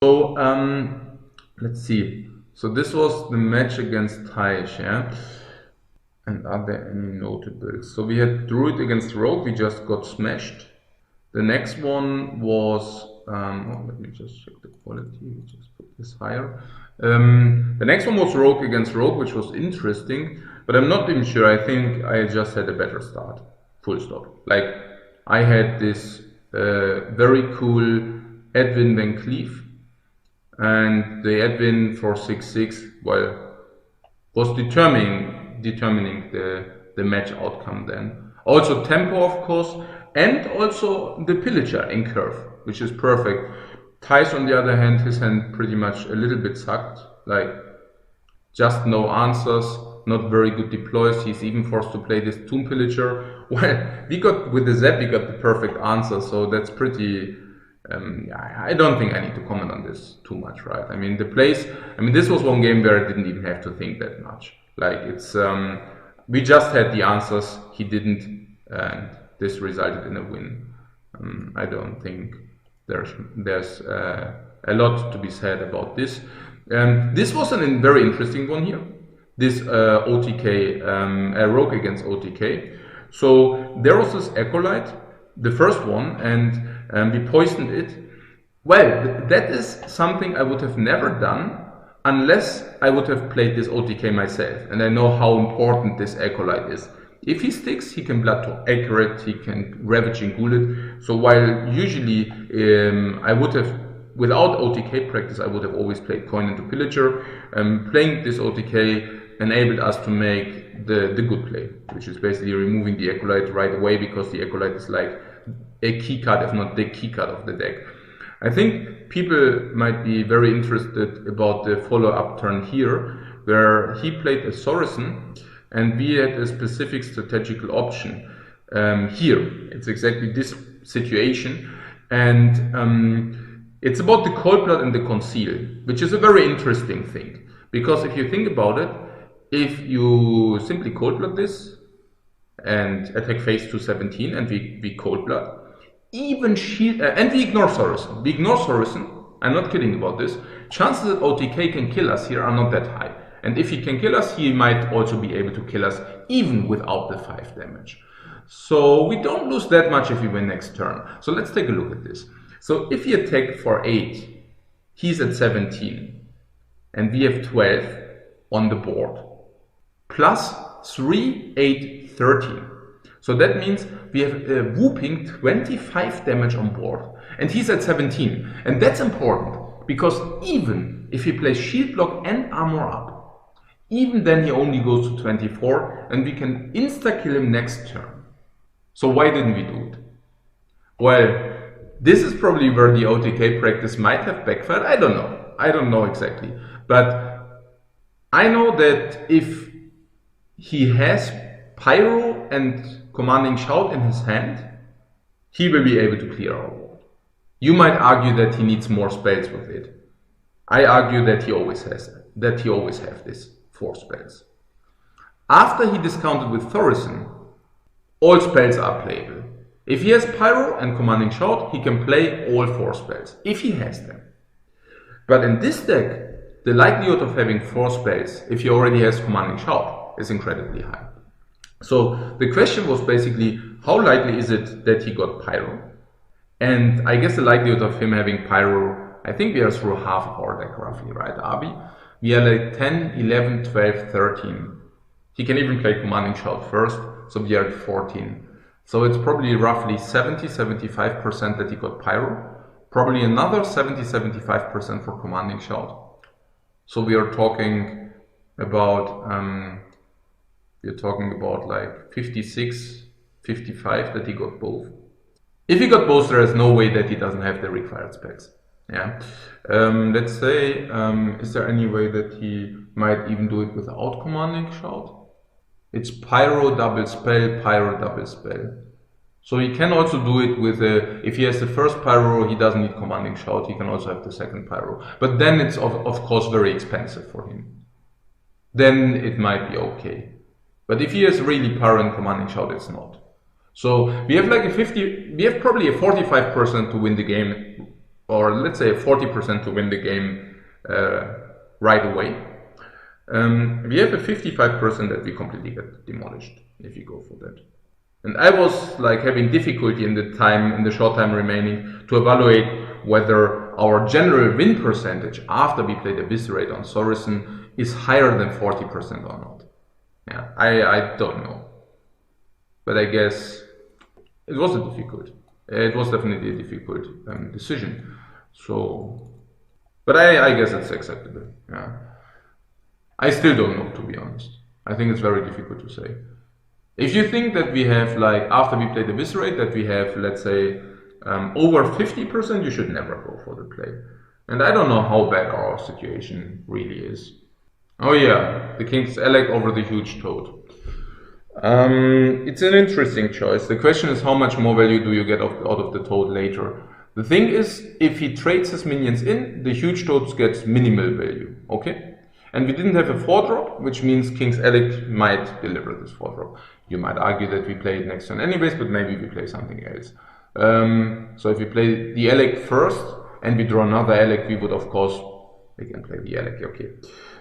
So let's see. So this was the match against Thijs, yeah? And are there any notables? So we had Druid against Rogue, we just got smashed. The next one was, let me just check the quality, we just put this higher. The next one was Rogue against Rogue, which was interesting, but I'm not even sure. I think I just had a better start, full stop. Like, I had this very cool Edwin Van Cleef, and the Edwin for 6-6, well, was determining the match outcome then. Also tempo, of course, and also the pillager in curve, which is perfect. Thijs, on the other hand, his hand pretty much a little bit sucked, like just no answers, not very good deploys. He's even forced to play this tomb pillager. Well, we got with the Zap, we got the perfect answer, so that's pretty. I don't think I need to comment on this too much, right? I mean, this was one game where I didn't even have to think that much. Like, it's we just had the answers, he didn't, and this resulted in a win. I don't think there's a lot to be said about this. This was a very interesting one here. This OTK, Rogue against OTK. So there was this Acolyte, the first one, and we poisoned it. Well, that is something I would have never done unless I would have played this OTK myself, and I know how important this Acolyte is. If he sticks, he can blood to accurate, he can ravage and ghoul it. So while usually I would have, without OTK practice, I would have always played coin into pillager. Playing this OTK enabled us to make the good play, which is basically removing the Acolyte right away, because the Acolyte is like a key card, if not the key card of the deck. I think people might be very interested about the follow-up turn here, where he played a Sorisen, and we had a specific strategical option here. It's exactly this situation, and it's about the Cold Blood and the Conceal, which is a very interesting thing, because if you think about it, if you simply Cold Blood this and attack phase 217 and we Cold Blood, even shield, and we ignore Sorisen, I'm not kidding about this, chances that OTK can kill us here are not that high. And if he can kill us, he might also be able to kill us even without the 5 damage. So we don't lose that much if we win next turn. So let's take a look at this. So if he attack for 8, he's at 17, and we have 12 on the board. Plus 3, 8, 13. So that means we have a whooping 25 damage on board, and he's at 17. And that's important, because even if he plays shield block and armor up, even then he only goes to 24, and we can insta-kill him next turn. So why didn't we do it? Well, this is probably where the OTK practice might have backfired. I don't know exactly. But I know that if he has Pyro and Commanding Shout in his hand, he will be able to clear our board. You might argue that he needs more spells with it. I argue that he always has this 4 spells. After he discounted with Thorison, all spells are playable. If he has Pyro and Commanding Shout, he can play all 4 spells, if he has them. But in this deck, the likelihood of having 4 spells, if he already has Commanding Shout, is incredibly high. So the question was basically, how likely is it that he got Pyro? And I guess the likelihood of him having Pyro, I think we are through half of our deck roughly, right, Abi? We are like 10, 11, 12, 13. He can even play Commanding Shout first, so we are at 14. So it's probably roughly 70-75% that he got Pyro. Probably another 70-75% for Commanding Shout. So we are talking about like 56, 55 that he got both. If he got both, there is no way that he doesn't have the required specs. Yeah. Let's say, is there any way that he might even do it without Commanding Shout? It's Pyro double spell, Pyro double spell. So he can also do it with if he has the first Pyro, he doesn't need Commanding Shout, he can also have the second Pyro. But then it's of course very expensive for him. Then it might be okay. But if he has really Pyro and Commanding Shout, it's not. So we have like we have probably a 45% to win the game or let's say 40% to win the game right away. We have a 55% that we completely get demolished if you go for that. And I was like having difficulty in the short time remaining to evaluate whether our general win percentage after we played Eviscerate on Sorisen is higher than 40% or not. Yeah, I don't know. But I guess it was definitely a difficult decision. So, but I guess it's acceptable. Yeah. I still don't know, to be honest. I think it's very difficult to say. If you think that we have, like, after we play the Eviscerate, that we have, let's say, over 50%, you should never go for the play. And I don't know how bad our situation really is. Oh yeah, the King's Elec over the huge toad. It's an interesting choice. The question is, how much more value do you get out of the toad later? The thing is, if he trades his minions in, the huge toad gets minimal value, okay? And we didn't have a 4-drop, which means King's Elec might deliver this 4-drop. You might argue that we play it next turn anyways, but maybe we play something else. So if we play the Elec first, and we draw another Elec, we would of course, we can play the Elec, okay.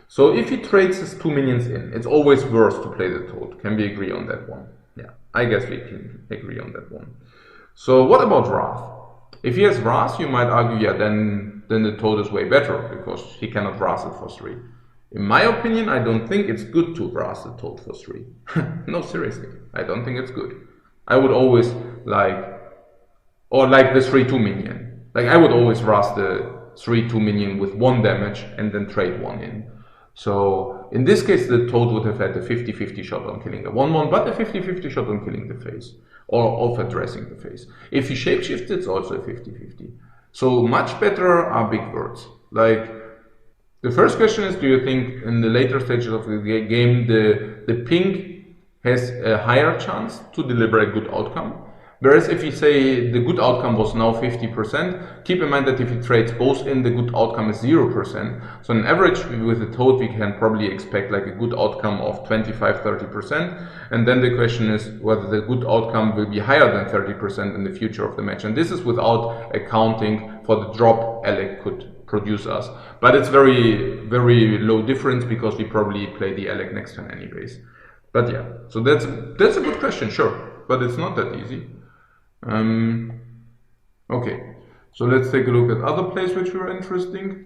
So if he trades his 2 minions in, it's always worse to play the toad. Can we agree on that one? Yeah, I guess we can agree on that one. So what about Wrath? If he has Wrath, you might argue, yeah, then the toad is way better, because he cannot Wrath it for 3. In my opinion, I don't think it's good to Wrath the toad for 3. No, seriously, I don't think it's good. I would always like the 3-2 minion. Like, I would always Wrath the 3-2 minion with 1 damage and then trade 1 in. So in this case, the toad would have had a 50-50 shot on killing the 1-1, but a 50-50 shot on killing the face, or of addressing the face. If he shapeshifts, it's also a 50-50. So much better are big words. Like, the first question is, do you think in the later stages of the game, the pink has a higher chance to deliver a good outcome? Whereas if you say the good outcome was now 50%, keep in mind that if he trades both in, the good outcome is 0%. So on average with the toad, we can probably expect like a good outcome of 25-30%. And then the question is whether the good outcome will be higher than 30% in the future of the match. And this is without accounting for the drop Elec could produce us. But it's very, very low difference because we probably play the Elec next turn anyways. But yeah, so that's a good question, sure. But it's not that easy. Okay, so let's take a look at other plays which were interesting.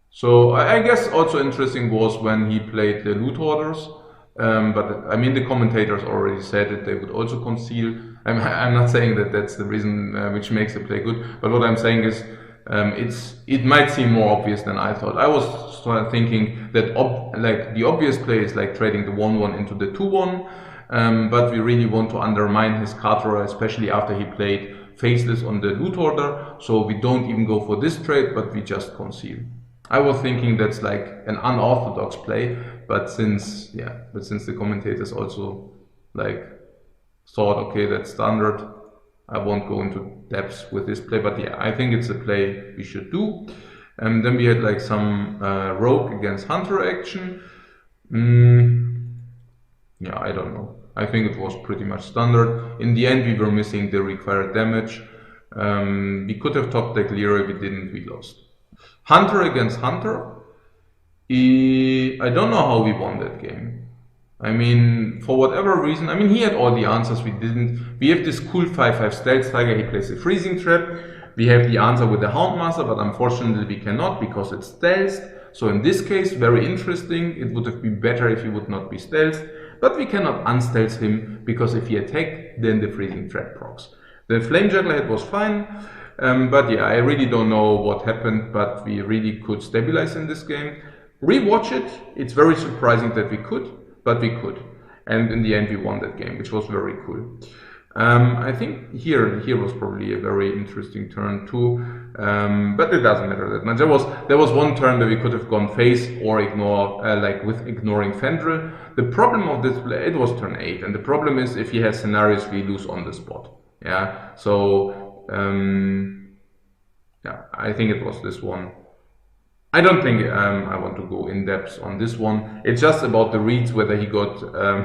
So I guess also interesting was when he played the loot hoarders, but I mean the commentators already said that they would also conceal. I'm not saying that that's the reason which makes the play good, but what I'm saying is it might seem more obvious than I thought. I was thinking that like the obvious play is like trading the 1-1 into the 2-1. But we really want to undermine his card draw, especially after he played Faceless on the loot order. So we don't even go for this trade, but we just conceal. I was thinking that's like an unorthodox play, but since the commentators also like thought, okay, that's standard, I won't go into depths with this play. But yeah, I think it's a play we should do. And then we had like some Rogue against Hunter action. Yeah, I don't know. I think it was pretty much standard. In the end, we were missing the required damage. We could have top deck Leroy, we didn't, we lost. Hunter against Hunter. I don't know how we won that game. I mean, for whatever reason, I mean, he had all the answers, we didn't. We have this cool 5-5 Stealth Tiger, he plays a Freezing Trap. We have the answer with the Houndmaster, but unfortunately we cannot because it's stealthed. So in this case, very interesting. It would have been better if he would not be stealthed. But we cannot unstealth him, because if he attacked, then the Freezing Trap procs. The Flame Juggler head was fine, but yeah, I really don't know what happened, but we really could stabilize in this game. Rewatch it, it's very surprising that we could, but we could. And in the end we won that game, which was very cool. I think here was probably a very interesting turn too, but it doesn't matter that much. There was one turn where we could have gone face or ignore, like with ignoring Fendril. The problem of this play, it was turn 8, and the problem is if he has scenarios we lose on the spot. Yeah, so yeah, I think it was this one. I don't think I want to go in depth on this one. It's just about the reads, whether he got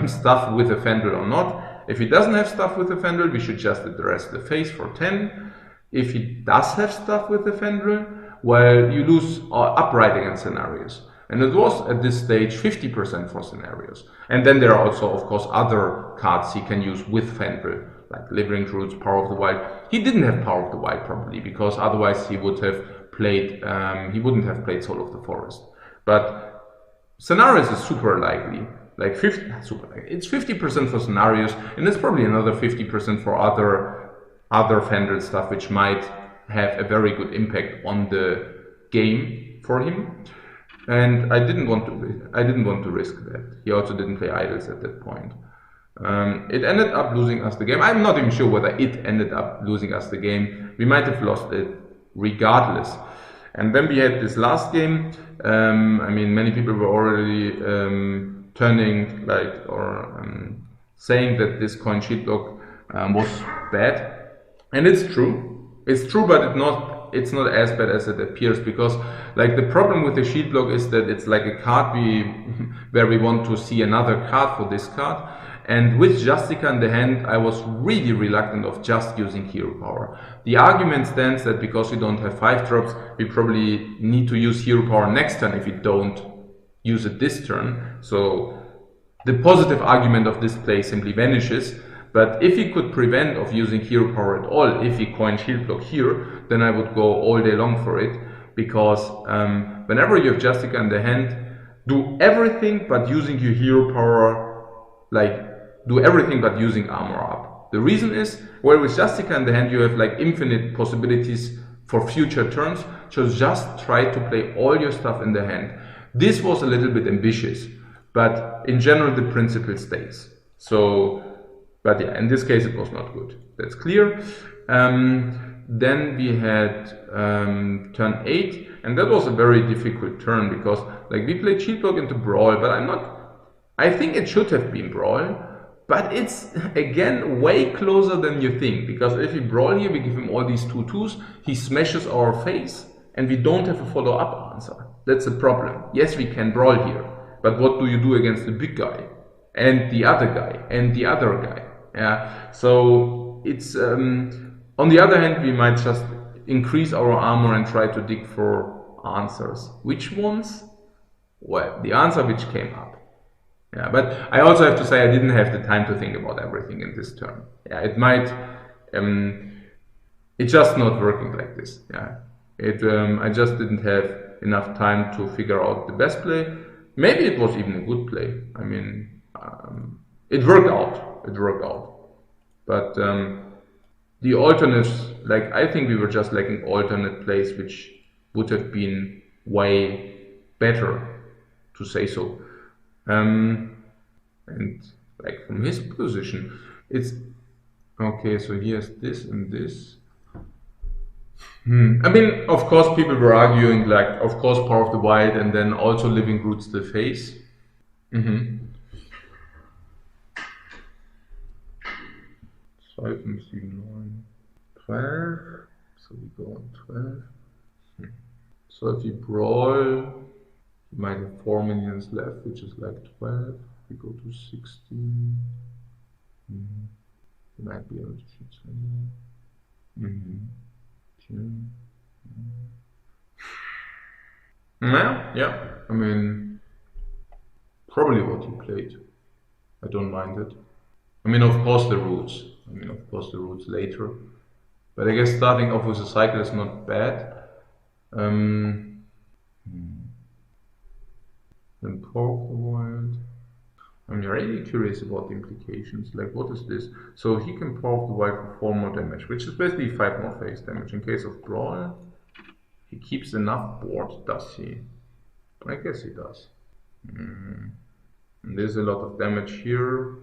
stuff with a Fendril or not. If he doesn't have stuff with the Fendril, we should just address the face for 10. if he does have stuff with the Fendril, well, you lose upright against scenarios. And it was at this stage 50% for scenarios. And then there are also, of course, other cards he can use with Fendril, like Living Roots, Power of the Wild. He didn't have Power of the Wild probably, because otherwise he would have played, he wouldn't have played Soul of the Forest. But scenarios is super likely, like it's 50% for scenarios, and there's probably another 50% for other Fendril stuff, which might have a very good impact on the game for him. And I didn't want to risk that. He also didn't play Idols at that point. It ended up losing us the game. I'm not even sure whether it ended up losing us the game. We might have lost it regardless. And then we had this last game. I mean, many people were already turning saying that this coin sheet block was bad, and it's true. It's true, but it's not as bad as it appears, because like the problem with the sheet block is that it's like a card where we want to see another card for this card. And with Jackiechan in the hand, I was really reluctant of just using hero power. The argument stands that because we don't have 5 drops, we probably need to use hero power next turn if we don't use it this turn. So the positive argument of this play simply vanishes. But if he could prevent of using hero power at all, if he coined shield block here, then I would go all day long for it. Because whenever you have Jackiechan in the hand, do everything but using your hero power, like do everything but using armor up. The reason is, well, with Jackiechan in the hand, you have like infinite possibilities for future turns. So just try to play all your stuff in the hand. This was a little bit ambitious, but in general, the principle stays. So, but yeah, in this case, it was not good. That's clear. Then we had turn 8, and that was a very difficult turn because like we played shield block into Brawl, but I think it should have been Brawl, but it's again way closer than you think, because if we Brawl here, we give him all these 2/2s, he smashes our face, and we don't have a follow-up answer. That's a problem. Yes, we can Brawl here, but what do you do against the big guy, and the other guy, and the other guy? Yeah, so it's on the other hand, we might just increase our armor and try to dig for answers. Which ones? Well, the answer which came up. Yeah, but I also have to say I didn't have the time to think about everything in this turn. Yeah, it might, it's just not working like this. Yeah, I just didn't have enough time to figure out the best play. Maybe it was even a good play. I mean, it worked out. It worked out. But the alternates, like I think we were just lacking alternate plays which would have been way better, to say so. And like from his position, it's okay. So he has this and this. I mean, of course, people were arguing like, of course, Power of the Wild, and then also Living Roots the face. 5, 7, 9, 12. So we go on 12. So if you Brawl, you might have 4 minions left, which is like 12. We go to 16. You might be able to shoot something. Yeah. I mean, probably what he played. I don't mind it. I mean, of course the roots. Later. But I guess starting off with a cycle is not bad. Then Power of the Wild. I'm really curious about the implications. Like, what is this? So he can Power of the Wild for 4 more damage, which is basically 5 more face damage. In case of Brawl, he keeps enough board, does he? I guess he does. And there's a lot of damage here.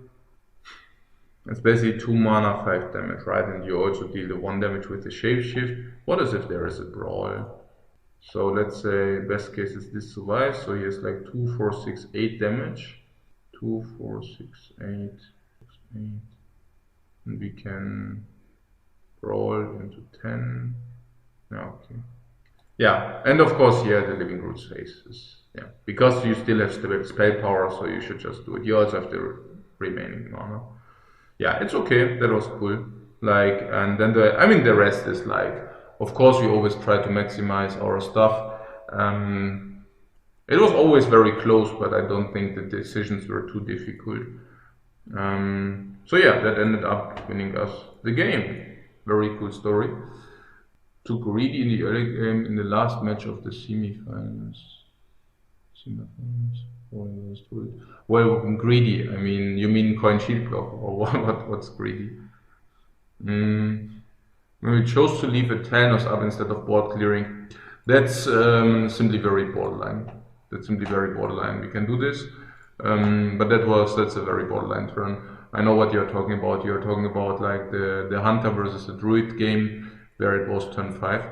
It's basically 2 mana, 5 damage, right? And you also deal the 1 damage with the Shapeshift. What is if there is a Brawl? So let's say best case is this survives, so he has like 2, 4, 6, 8 damage. 2, 4, 6, 8, 6, 8. And we can Brawl into 10. Yeah, okay. Yeah, and of course here the Living Roots face is, yeah, because you still have spell power, so you should just do it. You also have the remaining mana. Yeah, it's okay, that was cool. Like, and then the rest is like, of course, we always try to maximize our stuff. It was always very close, but I don't think the decisions were too difficult. So yeah, that ended up winning us the game. Very cool story. Too greedy in the early game in the last match of the semifinals. Well, greedy. I mean, you mean coin shield block, or what's greedy? We chose to leave a 10 up instead of board clearing. That's simply very borderline. That's simply very borderline. We can do this, but that's a very borderline turn. I know what you're talking about. You're talking about like the hunter versus the druid game where it was turn 5.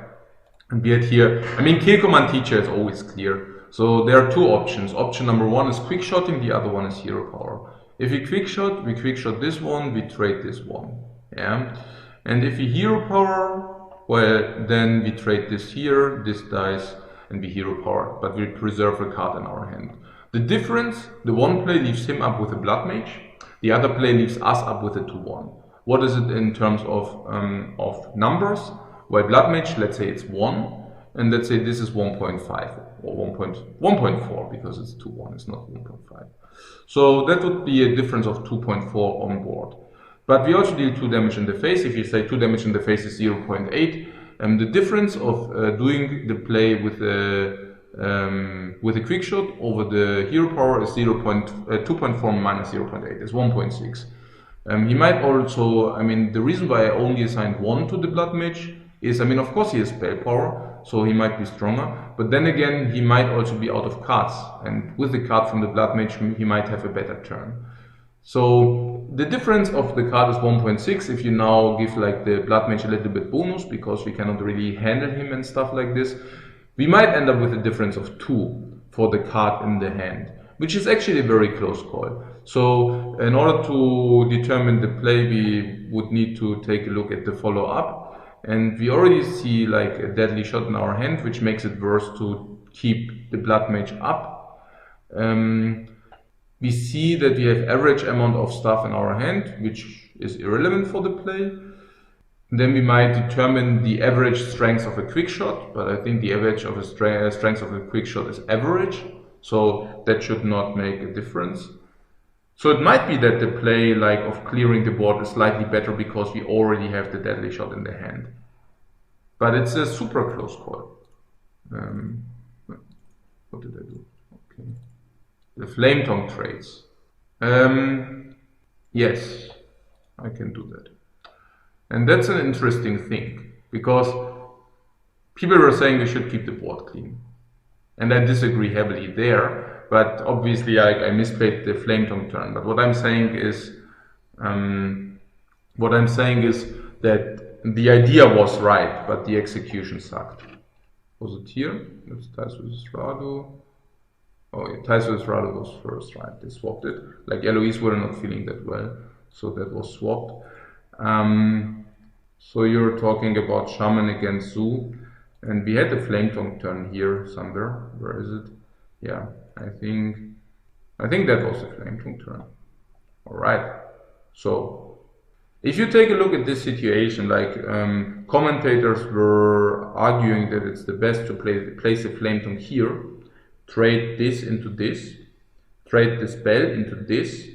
And we had here, I mean, kill command teacher is always clear. So there are two options. Option number 1 is quick shotting, the other one is hero power. If we quick shot this one, we trade this one. Yeah. And if we hero power, well, then we trade this here, this dice, and we hero power, but we preserve a card in our hand. The difference, the one play leaves him up with a blood mage, the other play leaves us up with a 2-1. What is it in terms of numbers? Well, blood mage, let's say it's 1, and let's say this is 1.5 or 1.4 because it's 2-1, it's not 1.5. So that would be a difference of 2.4 on board. But we also deal 2 damage in the face. If you say 2 damage in the face is 0.8, the difference of doing the play with a quick shot over the hero power is 2.4 minus 0.8 is 1.6. He might also, I mean, the reason why I only assigned 1 to the blood mage is, I mean, of course he has spell power, so he might be stronger, but then again he might also be out of cards, and with the card from the blood mage he might have a better turn. So the difference of the card is 1.6 if you now give like the blood mage a little bit bonus because we cannot really handle him and stuff like this. We might end up with a difference of 2 for the card in the hand, which is actually a very close call. So in order to determine the play, we would need to take a look at the follow-up, and we already see like a deadly shot in our hand, which makes it worse to keep the blood mage up. We see that we have average amount of stuff in our hand, which is irrelevant for the play. Then we might determine the average strength of a quick shot, but I think the average of a strength of a quick shot is average, so that should not make a difference. So it might be that the play like of clearing the board is slightly better because we already have the deadly shot in the hand. But it's a super close call. What did I do? Okay. The flame tongue trades. Yes, I can do that. And that's an interesting thing, because people were saying we should keep the board clean. And I disagree heavily there, but obviously I misplayed the flame tongue turn. But what I'm saying is that the idea was right, but the execution sucked. Was it here? That's Thijs versus Rado. Oh yeah, Thijs versus Rado was first, right? They swapped it. Like Eloise were not feeling that well, so that was swapped. So you're talking about Shaman against Zoo, and we had the flame tongue turn here somewhere. Where is it? Yeah, I think that was the flame tongue turn. All right. So if you take a look at this situation, like commentators were arguing that it's the best to place the flame tongue here, trade this into this, trade the spell into this,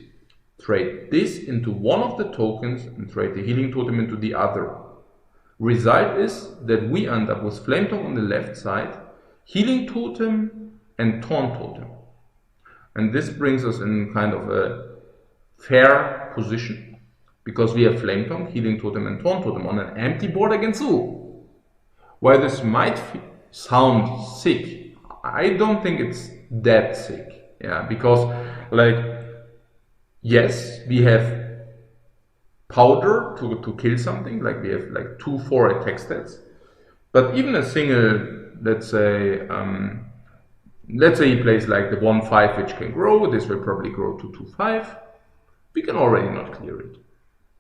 trade this into one of the tokens, and trade the healing totem into the other. Result is that we end up with flame tongue on the left side, healing totem and taunt totem. And this brings us in kind of a fair position, because we have flame tongue, healing totem and taunt totem on an empty board against Zoo. While this might sound sick, I don't think it's that sick. Yeah, because like, yes, we have powder to kill something, like we have like 2-4 attack stats, but even a single, let's say he plays like the 1-5 which can grow, this will probably grow to 2-5, we can already not clear it.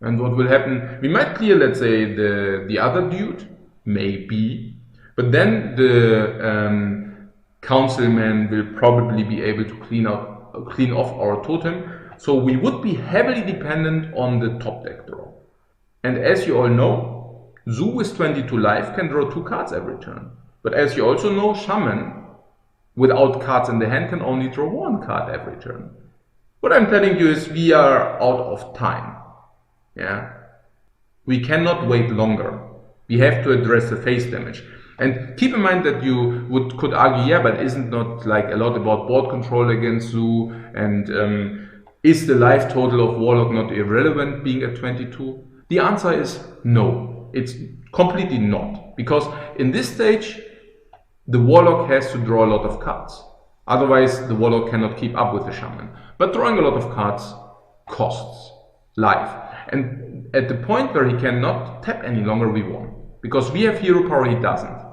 And what will happen, we might clear, let's say, the other dude, maybe, but then the councilman will probably be able to clean off our totem, so we would be heavily dependent on the top deck draw. And as you all know, Zoo with 22 life can draw 2 cards every turn. But as you also know, Shaman, without cards in the hand, can only draw 1 card every turn. What I'm telling you is we are out of time. Yeah, we cannot wait longer. We have to address the face damage. And keep in mind that you could argue, yeah, but isn't not like a lot about board control against Zoo, and is the life total of Warlock not irrelevant being at 22? The answer is no, it's completely not. Because in this stage, the Warlock has to draw a lot of cards. Otherwise, the Warlock cannot keep up with the Shaman. But drawing a lot of cards costs life. And at the point where he cannot tap any longer, we won. Because we have hero power, he doesn't.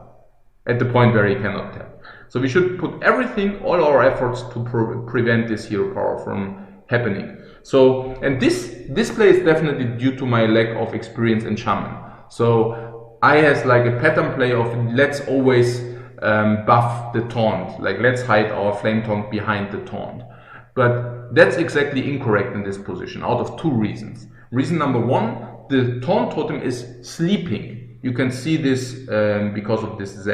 At the point where he cannot tap. So we should put everything, all our efforts to prevent this hero power from happening. So, and this play is definitely due to my lack of experience in Shaman. So I has like a pattern play of let's always buff the taunt, like let's hide our flame taunt behind the taunt. But that's exactly incorrect in this position out of 2 reasons. Reason number 1, the taunt totem is sleeping. You can see this because of this Z.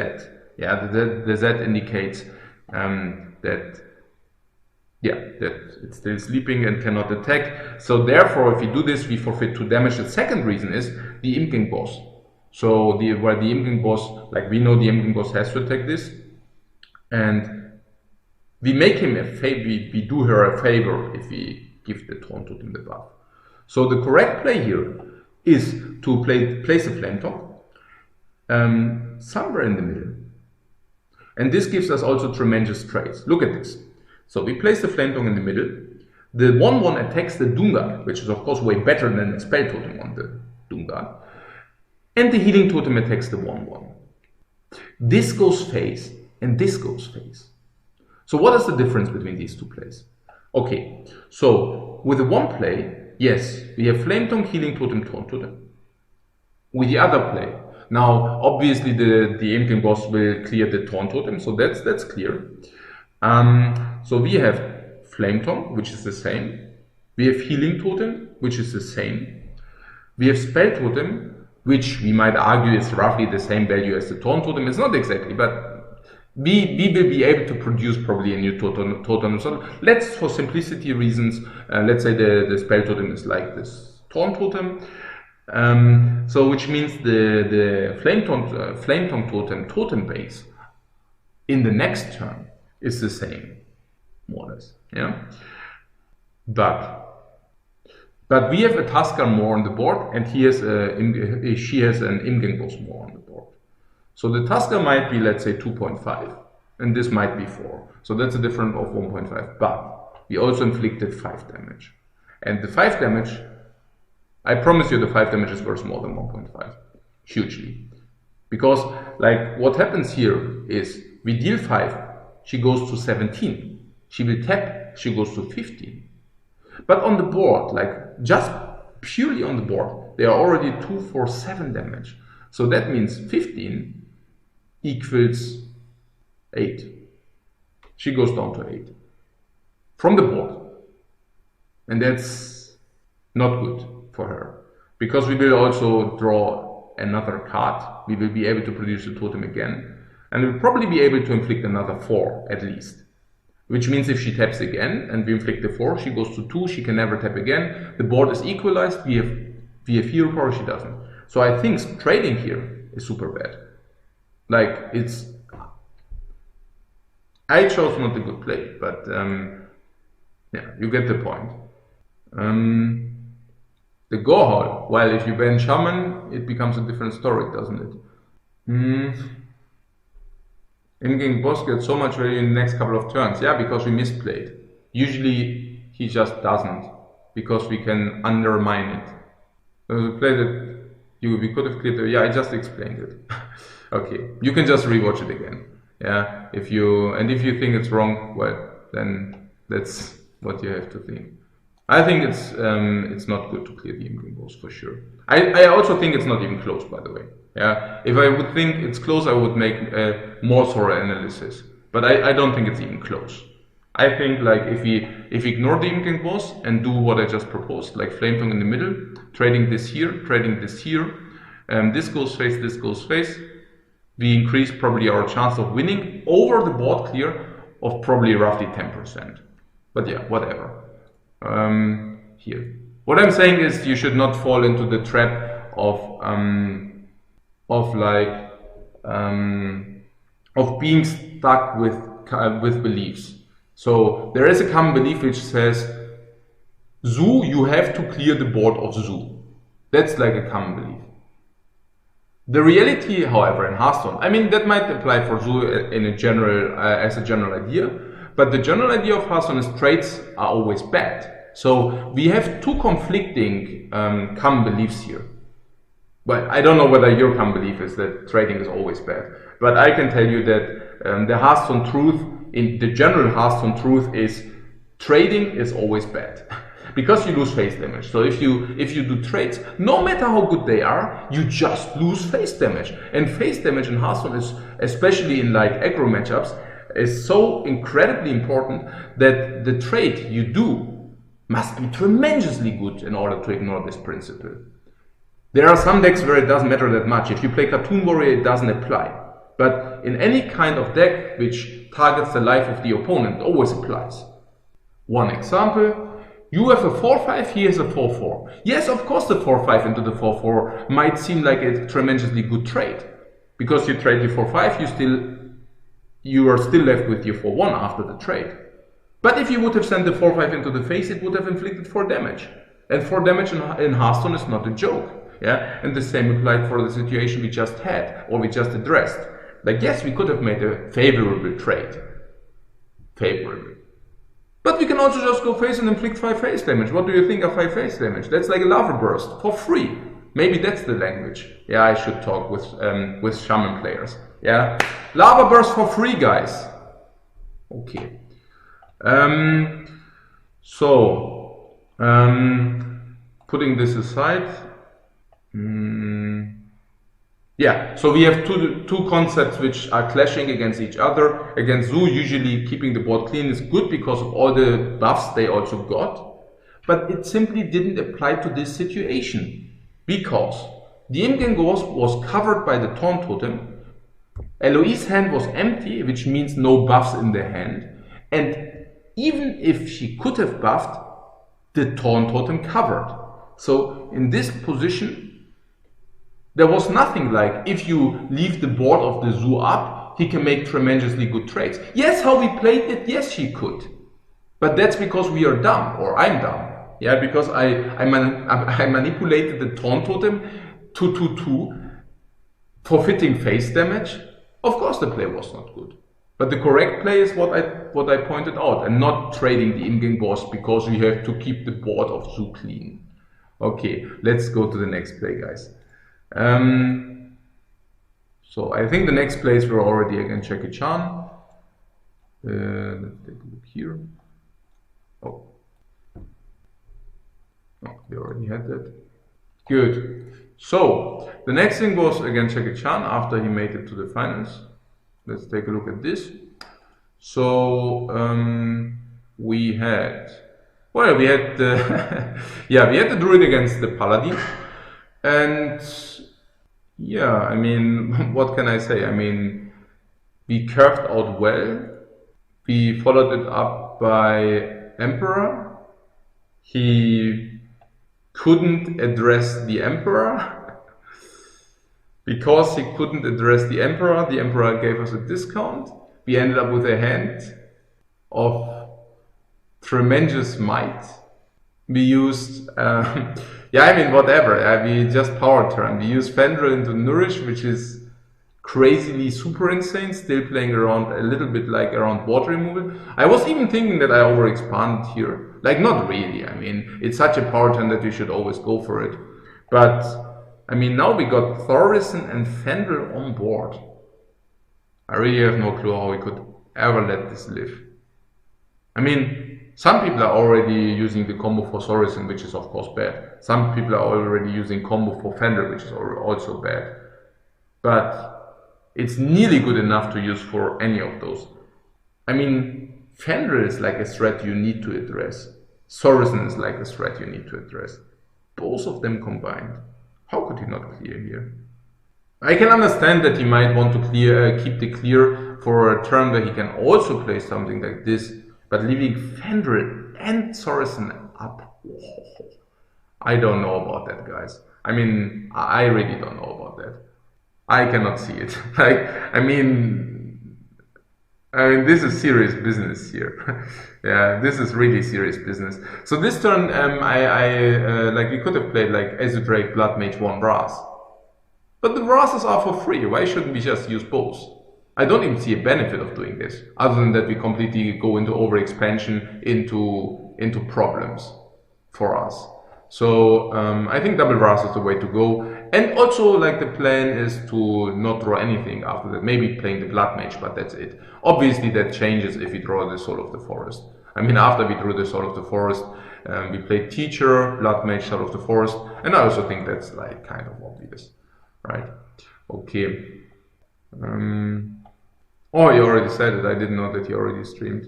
Yeah, the Z indicates that it's still sleeping and cannot attack. So therefore, if we do this, we forfeit 2 damage. The second reason is the Imp King boss. So where the Imp King boss, like we know the Imp King boss has to attack this, and we make him a favor. We do her a favor if we give the taunt totem the buff. So the correct play here is to place a flame tongue somewhere in the middle, and this gives us also tremendous trades. Look at this. So we place the flame tongue in the middle. The 1/1 attacks the Doomguard, which is of course way better than the spell totem on the Doomguard. And the healing totem attacks the 1/1. This goes face and this goes face. So what is the difference between these 2 plays? Okay, so with the 1 play, yes, we have flame tongue, healing totem, taunt totem. With the other play, now obviously the Imp King boss will clear the taunt totem, so that's clear. So we have flame tongue, which is the same. We have healing totem, which is the same. We have spell totem, which we might argue is roughly the same value as the taunt totem. It's not exactly, but we will be able to produce probably a new totem. So let's, for simplicity reasons, let's say the spell totem is like this taunt totem. So which means the flame tongue totem base in the next turn is the same, more or less. Yeah, but we have a Tusker more on the board, and she has an Imp King boss more on the board. So the Tusker might be, let's say, 2.5, and this might be 4. So that's a difference of 1.5. But we also inflicted 5 damage, and the 5 damage, I promise you, the 5 damage is worth more than 1.5, hugely, because like what happens here is we deal 5, she goes to 17. She will tap, she goes to 15. But on the board, like just purely on the board, they are already 2 for 7 damage. So that means 15 equals 8. She goes down to 8 from the board. And that's not good for her, because we will also draw another card. We will be able to produce a totem again, and we'll probably be able to inflict another 4 at least. Which means if she taps again and we inflict the 4, she goes to 2, she can never tap again. The board is equalized, we have hero power, she doesn't. So I think trading here is super bad. Like, I chose not a good play, but yeah, you get the point. The go hall, well, if you ban Shaman, it becomes a different story, doesn't it? Imp King boss gets so much value in the next couple of turns. Yeah, because we misplayed. Usually he just doesn't, because we can undermine it. There was a play that we could have cleared. Yeah, I just explained it. Okay, you can just rewatch it again. Yeah, if you think it's wrong, well, then that's what you have to think. I think it's not good to clear the Imp King boss for sure. I also think it's not even close, by the way. Yeah, if I would think it's close, I would make more thorough analysis. But I don't think it's even close. I think like if we ignore the Imgang boss and do what I just proposed, like flame tongue in the middle, trading this here, this goes face, we increase probably our chance of winning over the board clear of probably roughly 10%. But yeah, whatever. Here, what I'm saying is you should not fall into the trap of being stuck with beliefs. So there is a common belief which says, Zoo, you have to clear the board of Zoo. That's like a common belief. The reality, however, in Hearthstone, I mean, that might apply for Zoo in a general, as a general idea, but the general idea of Hearthstone is trades are always bad. So we have two conflicting common beliefs here. Well, I don't know whether your common belief is that trading is always bad, but I can tell you that the Hearthstone truth, in the general Hearthstone truth, is trading is always bad. Because you lose face damage. So if you do trades, no matter how good they are, you just lose face damage. And face damage in Hearthstone is, especially in like aggro matchups, is so incredibly important that the trade you do must be tremendously good in order to ignore this principle. There are some decks where it doesn't matter that much. If you play Cartoon Warrior, it doesn't apply. But in any kind of deck which targets the life of the opponent, it always applies. One example. You have a 4-5, he has a 4-4. Yes, of course the 4-5 into the 4-4 might seem like a tremendously good trade. Because you trade your 4-5, you are still left with your 4-1 after the trade. But if you would have sent the 4-5 into the face, it would have inflicted 4 damage. And 4 damage in Hearthstone is not a joke. Yeah? And the same applied for the situation we just had, or we just addressed. Like, yes, we could have made a favorable trade. Favorable. But we can also just go face and inflict 5 face damage. What do you think of 5 face damage? That's like a lava burst for free. Maybe that's the language. Yeah, I should talk with Shaman players. Yeah, lava burst for free, guys. Okay. Putting this aside. Yeah, so we have two concepts which are clashing against each other. Against Zoo, usually keeping the board clean is good because of all the buffs they also got. But it simply didn't apply to this situation. Because the Imgang Ghost was covered by the Taunt Totem. Eloise's hand was empty, which means no buffs in the hand. And even if she could have buffed, the Taunt Totem covered. So in this position, there was nothing like, if you leave the board of the Zoo up, he can make tremendously good trades. Yes, how we played it, yes, she could. But that's because we are dumb, or I'm dumb. Yeah, because I manipulated the Taunt Totem 2/2/2, forfeiting face damage. Of course the play was not good. But the correct play is what I pointed out, and not trading the Imgang boss because we have to keep the board of Zoo clean. Okay, let's go to the next play, guys. So I think the next plays were already against Jackiechan. Let's take a look here. Oh, we already had that. Good. So the next thing was against Jackiechan after he made it to the finals. Let's take a look at this. So we had the we had the Druid against the Paladin. And yeah, I mean, what can I say? I mean, we curved out well. We followed it up by Emperor. He couldn't address the Emperor. Because he couldn't address the Emperor gave us a discount. We ended up with a hand of tremendous might. We used, whatever. We just power turn. We used Fendrel into Nourish, which is crazily super insane, still playing around a little bit like around water removal. I was even thinking that I overexpanded here. Like, not really. I mean, it's such a power turn that we should always go for it. But, I mean, now we got Thorison and Fendrel on board. I really have no clue how we could ever let this live. I mean, some people are already using the combo for Thorison, which is of course bad. Some people are already using combo for Fendrel, which is also bad. But it's nearly good enough to use for any of those. I mean, Fenrir is like a threat you need to address. Sorcerer is like a threat you need to address. Both of them combined. How could he not clear here? I can understand that he might want to keep the clear for a turn where he can also play something like this, but leaving Fenrir and Sorcerer up. I don't know about that, guys. I mean, I really don't know about that. I cannot see it. I mean, this is serious business here. Yeah, this is really serious business. So this turn, we could have played like Azudrake, Blood Mage, 1 Brass. But the Brasses are for free. Why shouldn't we just use both? I don't even see a benefit of doing this, other than that we completely go into overexpansion, into problems for us. So I think double Brass is the way to go. And also, like, the plan is to not draw anything after that. Maybe playing the Blood Mage, but that's it. Obviously that changes if we draw the Soul of the Forest. I mean, after we drew the Soul of the Forest, we played Teacher, Blood Mage, Soul of the Forest, and I also think that's like kind of obvious, right? Okay. Oh, he already said it. I didn't know that he already streamed.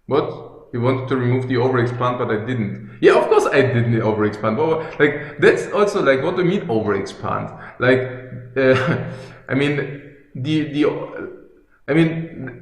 What? He wanted to remove the overexpand, but I didn't. Yeah, of course I didn't overexpand. But like, that's also like, what do you mean overexpand? Like, I mean,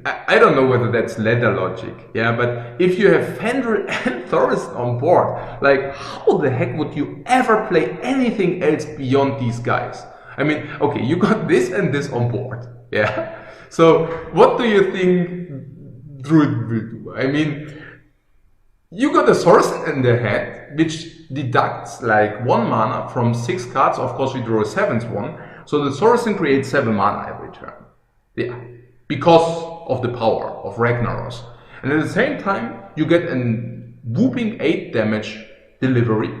I don't know whether that's ladder logic, yeah, but if you have Fenrir and Thoris on board, like, how the heck would you ever play anything else beyond these guys? I mean, okay, you got this and this on board, yeah? So, what do you think Druid will do? I mean, you got a Sorcerer in the head, which deducts like 1 mana from 6 cards. Of course, we draw a 7th one, so the Sorcerer creates 7 mana every turn. Yeah, because of the power of Ragnaros. And at the same time, you get a whooping 8 damage delivery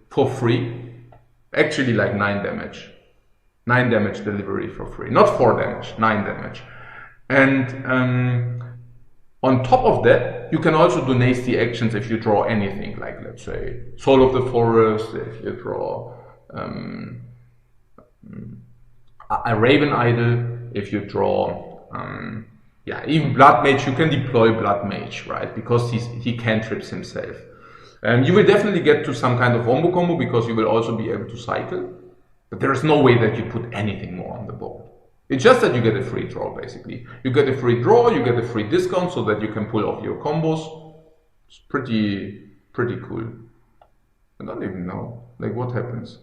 for free. Actually, like 9 damage. 9 damage delivery for free. Not 4 damage, 9 damage. And on top of that, you can also do nasty actions if you draw anything, like, let's say, Soul of the Forest, if you draw a Raven Idol, if you draw, even Blood Mage. You can deploy Blood Mage, right? Because he cantrips himself. You will definitely get to some kind of wombo combo, because you will also be able to cycle. But there is no way that you put anything more on the board. It's just that you get a free draw, basically. You get a free draw, you get a free discount, so that you can pull off your combos. It's pretty cool. I don't even know, like, what happens.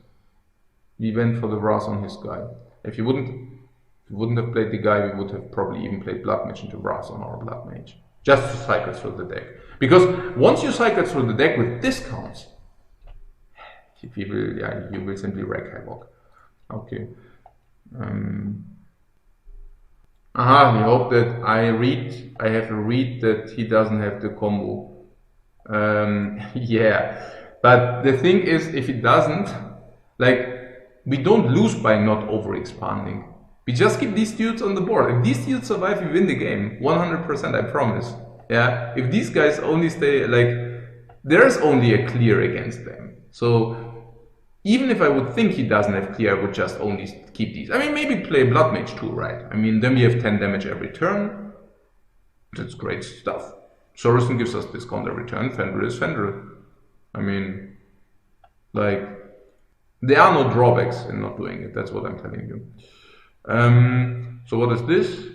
We went for the Wrath on his guy. If you wouldn't have played the guy, we would have probably even played Blood Mage into Wrath on our Blood Mage. Just to cycle through the deck. Because once you cycle through the deck with discounts, you will simply wreak havoc. Okay. We hope that I have a read that he doesn't have the combo. Yeah, but the thing is, if he doesn't, like, we don't lose by not over-expanding. We just keep these dudes on the board. If these dudes survive, we win the game. 100%, I promise. Yeah, if these guys only stay, like, there's only a clear against them. So, even if I would think he doesn't have clear, I would just only keep these. I mean, maybe play Blood Mage too, right? I mean, then we have 10 damage every turn. That's great stuff. Sorcerer gives us discount every turn. Fenrir is Fenrir. I mean, like, there are no drawbacks in not doing it. That's what I'm telling you. So what is this?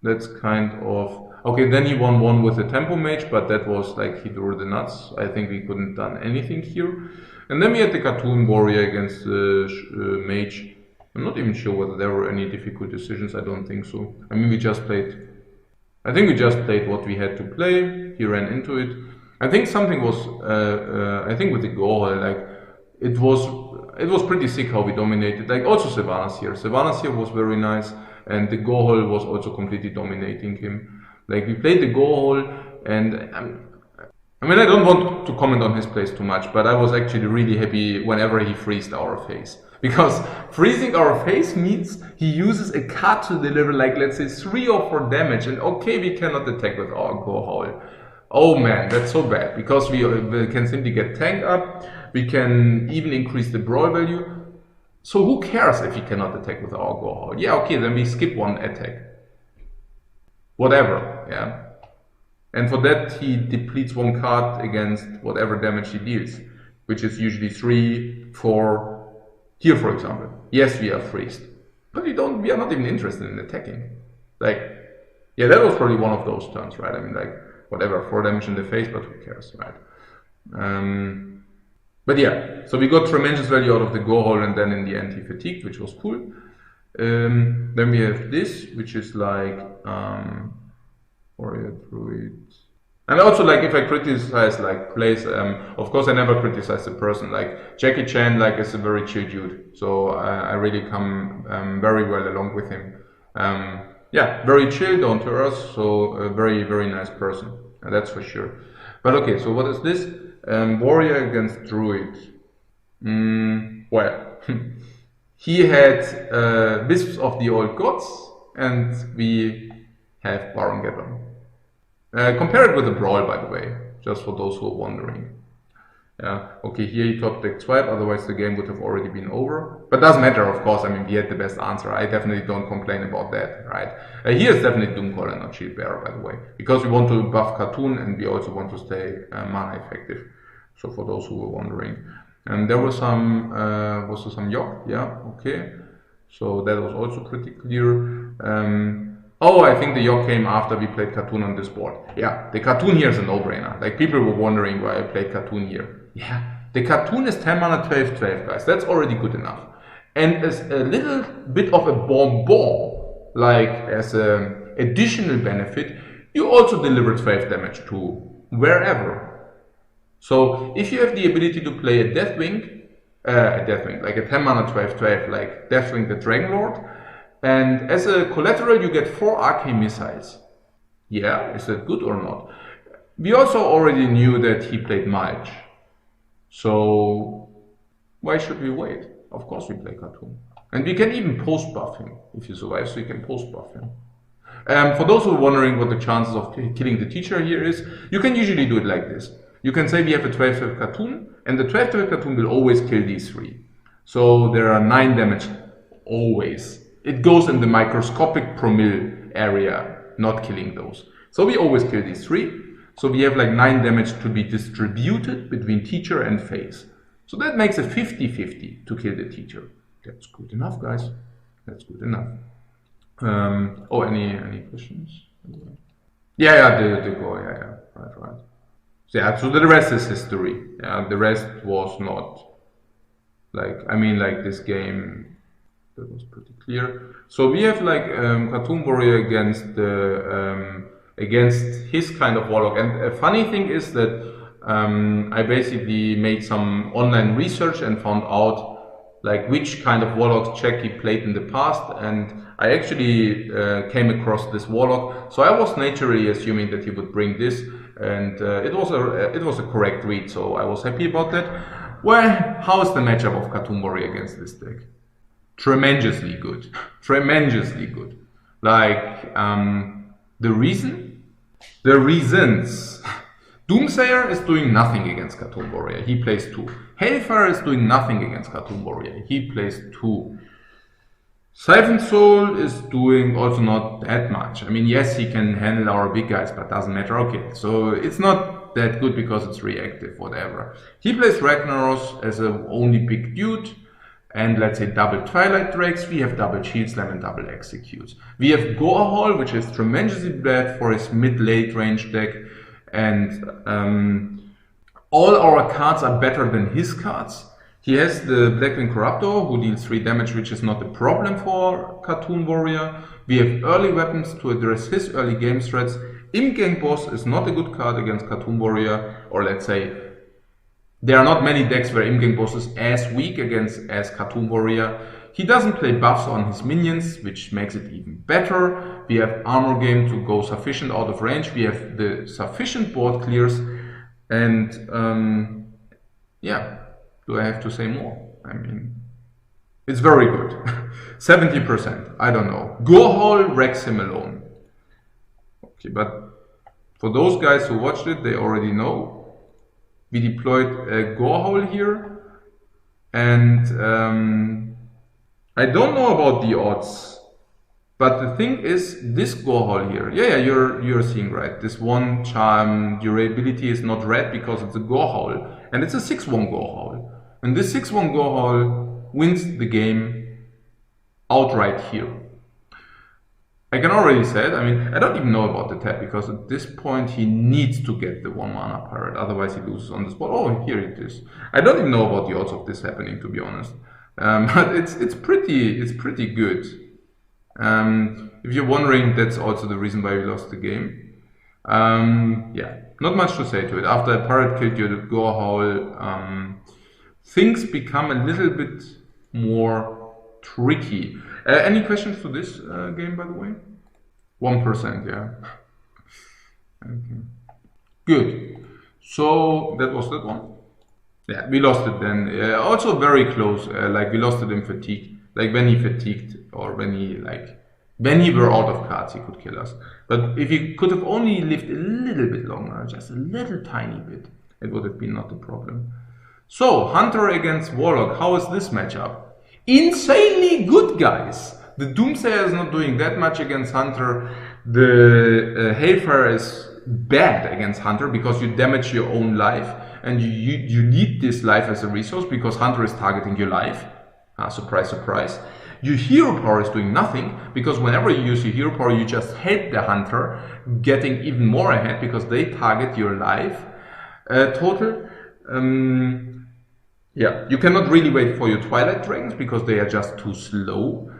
That's kind of... Okay, then he won 1 with the Tempo Mage, but that was like he drew the nuts. I think we couldn't done anything here. And then we had the Cartoon Warrior against the Mage. I'm not even sure whether there were any difficult decisions. I don't think so. I mean, we just played... I think we just played what we had to play. He ran into it. I think something was... I think with the goal, like... It was pretty sick how we dominated. Like, also Sylvanas here. Sylvanas here was very nice. And the Gohol was also completely dominating him. Like, we played the Gohol, and... I mean, I don't want to comment on his plays too much, but I was actually really happy whenever he freezed our face. Because freezing our face means he uses a card to deliver, like, let's say 3 or 4 damage, and okay, we cannot attack with our Gohol. Oh man, that's so bad, because we can simply get tank up, we can even increase the brawl value. So who cares if he cannot attack with our Gohol? Yeah, okay, then we skip 1 attack. Whatever. yeah. And for that he depletes one card against whatever damage he deals, which is usually 3, 4. Here, for example, yes, we are freezed, but we are not even interested in attacking. Like, yeah, that was probably one of those turns, right? I mean, like, whatever, 4 damage in the face, but who cares, right? But yeah, so we got tremendous value out of the go hole, and then in the end he fatigued, which was cool. Then we have this, which is like Warrior Druid. And also, like, if I criticize like plays, of course I never criticize the person. Like Jackiechan, like, is a very chill dude, so I really come very well along with him. Yeah, very chill, down to earth, so a very, very nice person, that's for sure. But okay, so what is this? Warrior against Druid. Well, he had Wisps of the Old Gods, and we have Baron Geddon. Compare it with a Brawl, by the way, just for those who are wondering. Yeah, okay, here he top deck swipe, otherwise the game would have already been over. But doesn't matter, of course, I mean, we had the best answer. I definitely don't complain about that, right? Here is definitely Doomcaller, not Shield Bearer, by the way, because we want to buff Cartoon and we also want to stay mana effective. So for those who were wondering. And there was some Yok, yeah, okay. So that was also pretty clear. Oh, I think the Yok came after we played Cartoon on this board. Yeah, the Cartoon here is a no-brainer. Like, people were wondering why I played Cartoon here. Yeah, the Cartoon is 10 mana 12/12, guys. That's already good enough. And as a little bit of a bonbon, like as an additional benefit, you also deliver 12 damage to wherever. So if you have the ability to play a Deathwing, like a 10 mana 12/12, like Deathwing the Dragon Lord, and as a collateral you get 4 Arcane Missiles. Yeah, is that good or not? We also already knew that he played Mulch. So why should we wait? Of course we play Cartoon. And we can even post buff him. If you survive, so you can post buff him. For those who are wondering what the chances of killing the teacher here is, you can usually do it like this. You can say we have a 12/12 Cartoon, and the 12/12 Cartoon will always kill these 3. So there are 9 damage always. It goes in the microscopic promille area, not killing those. So we always kill these 3. So we have like 9 damage to be distributed between teacher and face. So that makes a 50-50 to kill the teacher. That's good enough, guys. That's good enough. Oh, any questions? Yeah, the go, yeah, right. So yeah, so the rest is history. Yeah, the rest was not like, I mean, like this game, that was pretty clear. So we have like Cartoon Warrior against the against his kind of Warlock. And a funny thing is that I basically made some online research and found out like which kind of Warlock Jackie played in the past, and I actually came across this Warlock. So I was naturally assuming that he would bring this, and it was a correct read. So I was happy about that. Well, how is the matchup of Cartoon Warrior against this deck? Tremendously good, tremendously good. Like the reasons. Doomsayer is doing nothing against Cartoon Warrior. He plays 2. Hellfire is doing nothing against Cartoon Warrior. He plays 2. Siphon Soul is doing also not that much. I mean, yes, he can handle our big guys, but doesn't matter. Okay, so it's not that good because it's reactive, whatever. He plays Ragnaros as a only big dude. And let's say double Twilight Drakes, we have double Shield Slam and double Execute. We have Gorehall, which is tremendously bad for his mid-late range deck. And all our cards are better than his cards. He has the Blackwing Corruptor, who deals 3 damage, which is not a problem for Cartoon Warrior. We have early weapons to address his early game threats. Imp-Gang Boss is not a good card against Cartoon Warrior, or let's say, there are not many decks where Imp-Gang Boss is as weak as Cartoon Warrior. He doesn't play buffs on his minions, which makes it even better. We have Armor Game to go sufficient out of range. We have the sufficient board clears. And yeah, do I have to say more? I mean, it's very good. 70%, I don't know. Gorehall wrecks him alone. Okay, but for those guys who watched it, they already know. We deployed a Gorehall here, and I don't know about the odds But the thing is, this go hole here, you're seeing right. This one charm durability is not red because it's a go hole, and it's a 6-1 go hole. And this 6-1 go hole wins the game outright here. I can already say it. I mean, I don't even know about the tap because at this point he needs to get the 1 mana pirate, otherwise he loses on the spot. Oh, here it is. I don't even know about the odds of this happening, to be honest. But it's pretty good. If you're wondering, that's also the reason why we lost the game. Yeah, not much to say to it. After a pirate killed you, the go hole, things become a little bit more tricky. Any questions to this game, by the way? 1%, yeah. Okay. Good. So that was that one. Yeah, we lost it then. Also very close. Like we lost it in fatigue. Like when he fatigued, or when he were out of cards, he could kill us. But if he could have only lived a little bit longer, just a little tiny bit, it would have been not a problem. So Hunter against Warlock. How is this matchup? Insanely good, guys. The Doomsayer is not doing that much against Hunter. The Hailfire is bad against Hunter because you damage your own life, and you need this life as a resource because Hunter is targeting your life. Surprise, surprise. Your hero power is doing nothing because whenever you use your hero power, you just hit the Hunter, getting even more ahead because they target your life total. Yeah, you cannot really wait for your Twilight Dragons because they are just too slow.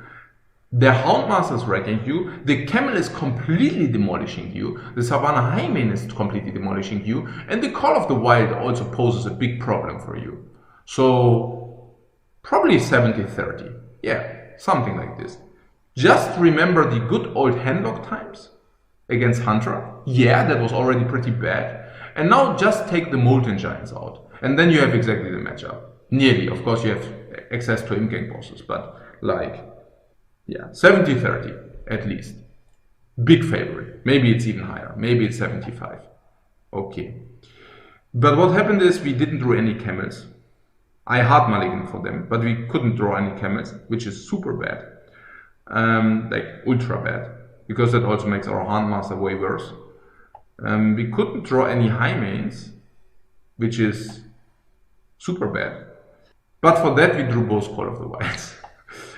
The Houndmaster is wrecking you. The Camel is completely demolishing you. The Savannah Highmane is completely demolishing you. And the Call of the Wild also poses a big problem for you. So, probably 70-30. Yeah, something like this. Just remember the good old handlock times against Hunter. Yeah, that was already pretty bad. And now just take the Molten Giants out. And then you have exactly the matchup. Nearly. Of course, you have access to in-game bosses, but like, yeah, 70-30 at least. Big favorite. Maybe it's even higher. Maybe it's 75. Okay. But what happened is we didn't draw any camels. I hard mulliganed for them, but we couldn't draw any camels, which is super bad. Like ultra bad. Because that also makes our Handmaster way worse. We couldn't draw any Highmanes, which is super bad. But for that we drew both Call of the Wilds.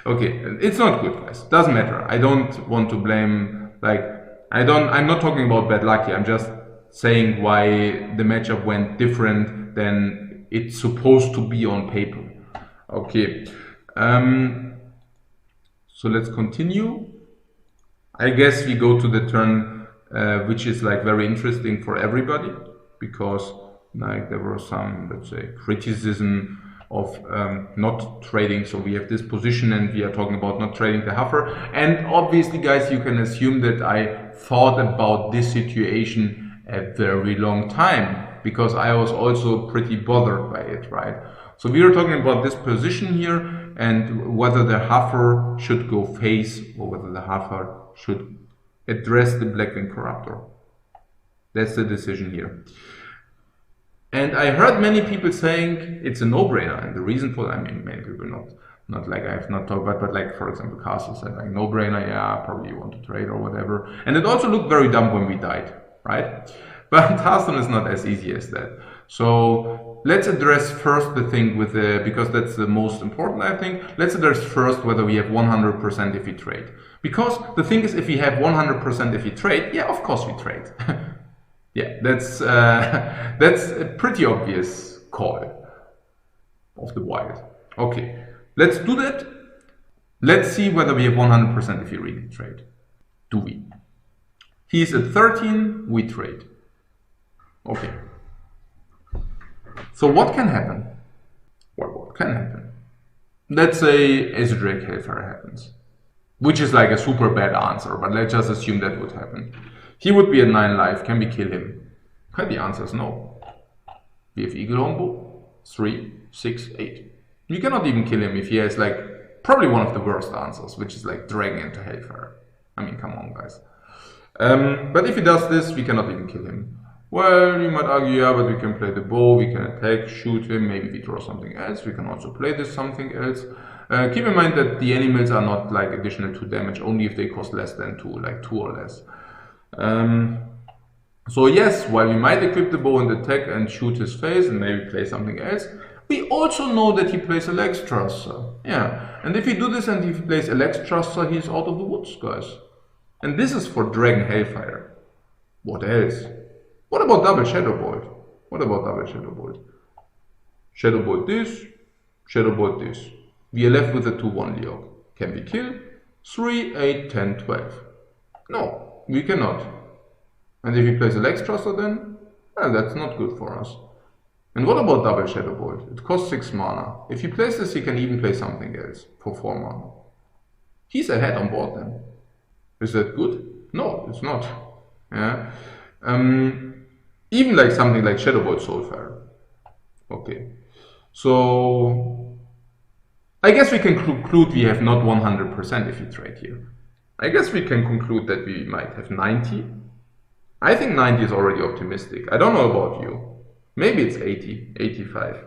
Okay, it's not good, guys. Doesn't matter. I don't want to blame, like, I'm not talking about bad luck here. I'm just saying why the matchup went different than it's supposed to be on paper. Okay. So let's continue. I guess we go to the turn which is like very interesting for everybody, because like there were some, let's say, criticism of not trading. So we have this position and we are talking about not trading the Huffer. And obviously, guys, you can assume that I thought about this situation a very long time, because I was also pretty bothered by it, right? So we are talking about this position here and whether the Huffer should go face or whether the Huffer should address the Blackwing Corruptor. That's the decision here. And I heard many people saying it's a no-brainer, and the reason for that, I mean, many people not like I have not talked about, but like, for example, Castle said like no-brainer, yeah, probably you want to trade or whatever. And it also looked very dumb when we died, right? But Hearthstone is not as easy as that. So let's address first the thing with the, because that's the most important, I think. Let's address first whether we have 100% if we trade. Because the thing is, if we have 100% if we trade, yeah, of course we trade. Yeah, that's a pretty obvious call of the wild. Okay, let's do that. Let's see whether we have 100% if we really trade. Do we? He's at 13, we trade. Okay. So what can happen? Well, what can happen? Let's say Azudrake Hellfire happens, which is like a super bad answer, but let's just assume that would happen. He would be at 9 life. Can we kill him? The answer is no. We have Eagle Hombo, 3, 6, 8. You cannot even kill him if he has like probably one of the worst answers, which is like Dragon into Hellfire. I mean, come on, guys. But if he does this, we cannot even kill him. Well, you might argue, yeah, but we can play the bow, we can attack, shoot him, maybe we draw something else, we can also play this something else. Keep in mind that the animals are not like additional 2 damage, only if they cost less than 2, like 2 or less. So yes, while we might equip the bow and attack and shoot his face and maybe play something else, we also know that he plays a Lex Thruster. Yeah, and if we do this and if he plays a Lex Thruster, he's out of the woods, guys. And this is for Dragon Hellfire. What else? What about double Shadow Bolt? What about double Shadow Bolt? Shadow Bolt this, Shadow Bolt this. We are left with a 2-1 Leok. Can we kill? 3, 8, 10, 12. No, we cannot. And if he plays a Lex Thruster then, well, that's not good for us. And what about double Shadow Bolt? It costs 6 mana. If he plays this, he can even play something else for 4 mana. He's ahead on board then. Is that good? No, it's not. Yeah. Even like something like Shadow Bolt Soulfire. Okay. So I guess we can conclude we have not 100% if we trade here. I guess we can conclude that we might have 90. I think 90 is already optimistic. I don't know about you. Maybe it's 80, 85.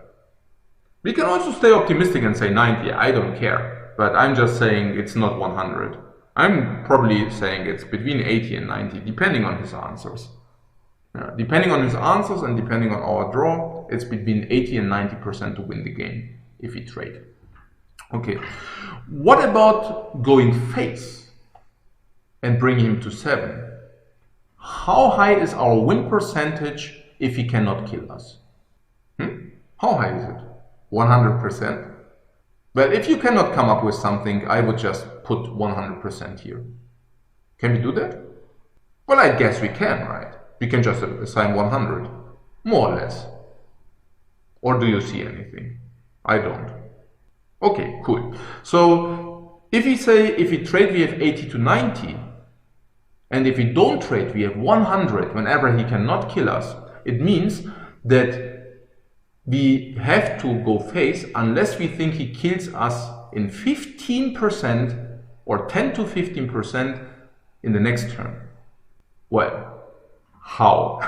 We can also stay optimistic and say 90. I don't care. But I'm just saying it's not 100. I'm probably saying it's between 80 and 90, depending on his answers. Depending on his answers and depending on our draw, it's between 80 and 90% to win the game if we trade. Okay, what about going face and bringing him to 7? How high is our win percentage if he cannot kill us? How high is it? 100%? Well, if you cannot come up with something, I would just put 100% here. Can we do that? Well, I guess we can, right? We can just assign 100, more or less. Or do you see anything? I don't. Okay, cool. So if we say, if we trade, we have 80 to 90, and if we don't trade, we have 100 whenever he cannot kill us, it means that we have to go face unless we think he kills us in 15% or 10 to 15% in the next turn. Well, how?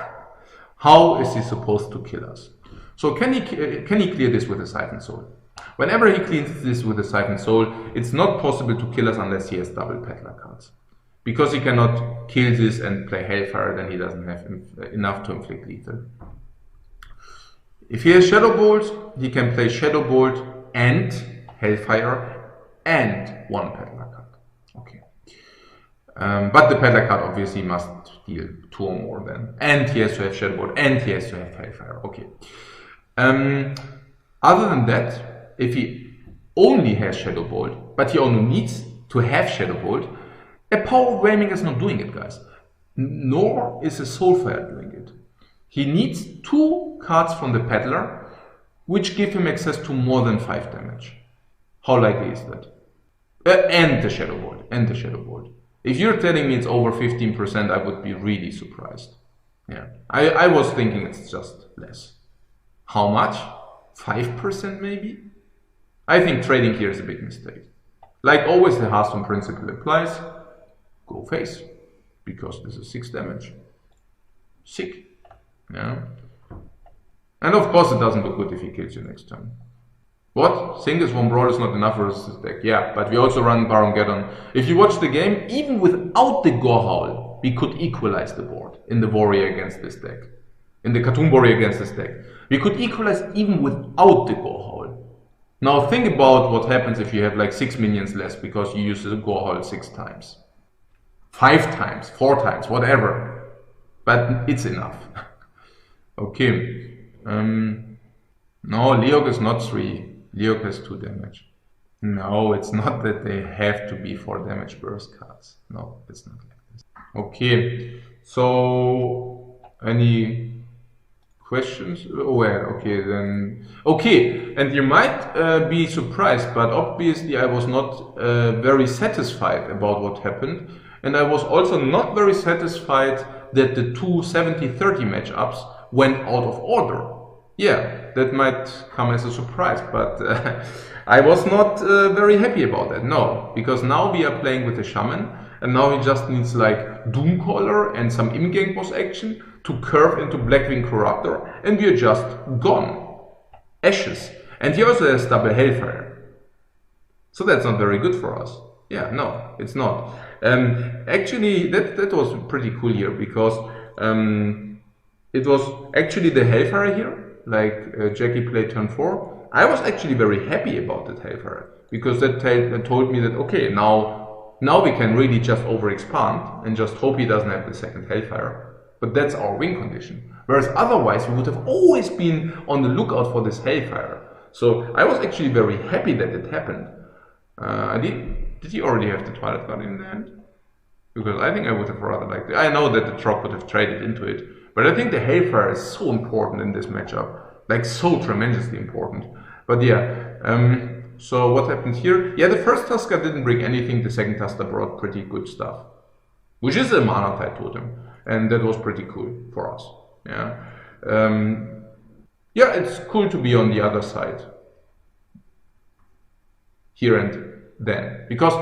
How is he supposed to kill us? So can he clear this with a Siphon Soul? Whenever he cleans this with a Siphon Soul, it's not possible to kill us unless he has double Peddler cards. Because he cannot kill this and play Hellfire, then he doesn't have enough to inflict lethal. If he has Shadow Bolt, he can play Shadow Bolt and Hellfire and 1 Peddler card. Okay. But the Peddler card obviously must deal 2 or more then. And he has to have Shadow Bolt and he has to have Hellfire. Okay. Other than that, if he only has Shadow Bolt, but he only needs to have Shadow Bolt, a Power Overwhelming is not doing it, guys. Nor is a Soulfire doing it. He needs 2 cards from the Peddler, which give him access to more than 5 damage. How likely is that? And the Shadow Bolt. And the Shadow Bolt. If you're telling me it's over 15%, I would be really surprised. Yeah, I was thinking it's just less. How much? 5% maybe? I think trading here is a big mistake. Like always, the Hearthstone principle applies. Go face, because this is 6 damage. Sick. Yeah. And of course it doesn't look good if he kills you next turn. What? Singles 1 Brawl is not enough versus this deck. Yeah, but we also run Baron-Geddon. If you watch the game, even without the Gorehowl, we could equalize the board in the Warrior against this deck. In the Cartoon Warrior against this deck. We could equalize even without the Gorehowl. Now think about what happens if you have like 6 minions less because you use the Gorehowl 6 times. 5 times, 4 times, whatever. But it's enough. Okay. No, Leok is not 3. Leok has 2 damage. No, it's not that they have to be 4 damage burst cards. No, it's not like this. Okay. So, any questions? Well, okay then. Okay, and you might be surprised, but obviously I was not very satisfied about what happened. And I was also not very satisfied that the 2 70-30 matchups went out of order. Yeah, that might come as a surprise, but I was not very happy about that, no. Because now we are playing with the Shaman, and now he just needs like Doomcaller and some in-game boss action to curve into Blackwing Corruptor, and we are just gone. Ashes. And he also has double Hellfire. So that's not very good for us. Yeah, no, it's not. Actually, that was pretty cool here, because it was actually the Hellfire here, like Jackie played turn 4. I was actually very happy about that Hellfire, because that told me that, okay, now we can really just overexpand and just hope he doesn't have the second Hellfire. But that's our win condition. Whereas otherwise we would have always been on the lookout for this Hellfire. So I was actually very happy that it happened. Did he already have the Twilight Guardian in the end? Because I think I would have rather liked it. I know that the Trop would have traded into it, but I think the Hellfire is so important in this matchup. Like, so tremendously important. But yeah, so what happened here? Yeah, the first Tusker didn't bring anything, the second Tusker brought pretty good stuff. Which is a Mana Tide Totem. And that was pretty cool for us. Yeah. Yeah, it's cool to be on the other side. Here and then. Because